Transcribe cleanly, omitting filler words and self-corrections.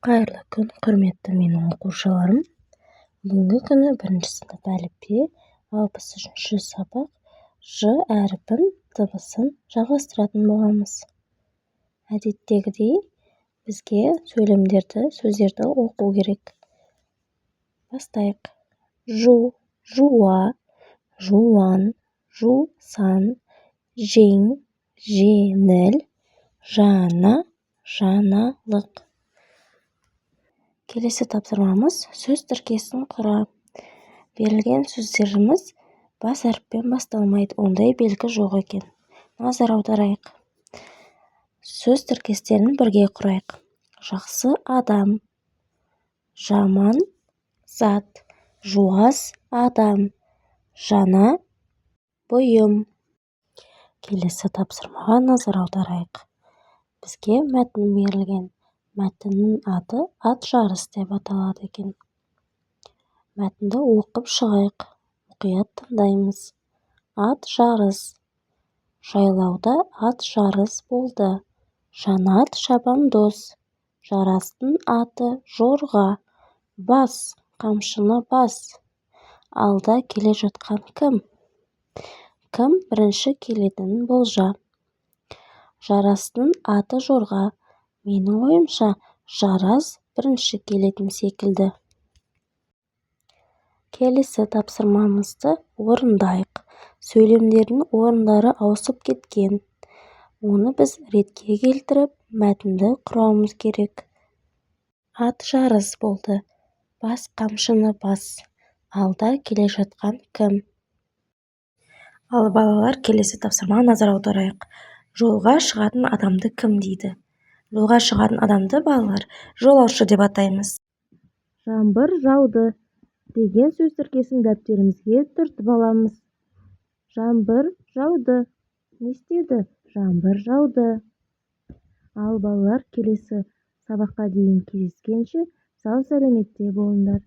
Қайырлы күн, құрметті менің оқушыларым. Бүгінгі күні 1 сынып әліпбі 63-ші сабақ Ж әріпін дыбысын жалғастыратын боламыз. Әдеттегідей, бізге сөздерді оқу керек. Бастайық. Жу, жуа, жуан, жусан, жең, жеңіл, жана, жаналық. Келесі тапсырмамыз сөз тіркесін құра. Берілген сөздеріміз бас әріппен басталмайды, ондай белгі жоқ екен. Назар аударайық. Сөз тіркестерін бірге құрайық. Жақсы адам, жаман зат, жуас адам, жана бұйым. Келесі тапсырмаға назар аударайық. Бізге мәтін берілген. Мәтіннің аты ат жарыс деп аталады екен. Мәтінді оқып шығайық. Мұқият тыңдаймыз. Ат жарыс. Жайлауда ат жарыс болды. Жанат шабандоз. Жарастың аты жорға. Бас, қамшыны бас. Алда келе жатқан кім? Кім бірінші келетінін болжа. Жарастың аты жорға. Менің ойымша, жарас бірінші келетін секілді. Келесі тапсырмамызды орындайық. Сөйлемдердің орындары ауысып кеткен. Оны біз ретке келтіріп, мәтінді құрауымыз керек. Ат жарыс болды. Бас қамшыны бас. Алда келе жатқан кім? Ал балалар, келесі тапсырмаға назар аударайық. Жолға шығатын адамды кім дейді? Жолға шығатын адамды балалар жолаушы деп атаймыз. Жаңбыр жауды деген сөз тіркесін дәптерімізге түртіп аламыз. Жаңбыр жауды. Не істеді? Жаңбыр жауды. Ал балалар, келесі сабаққа дейін кездескенше сау сәлеметте болыңдар.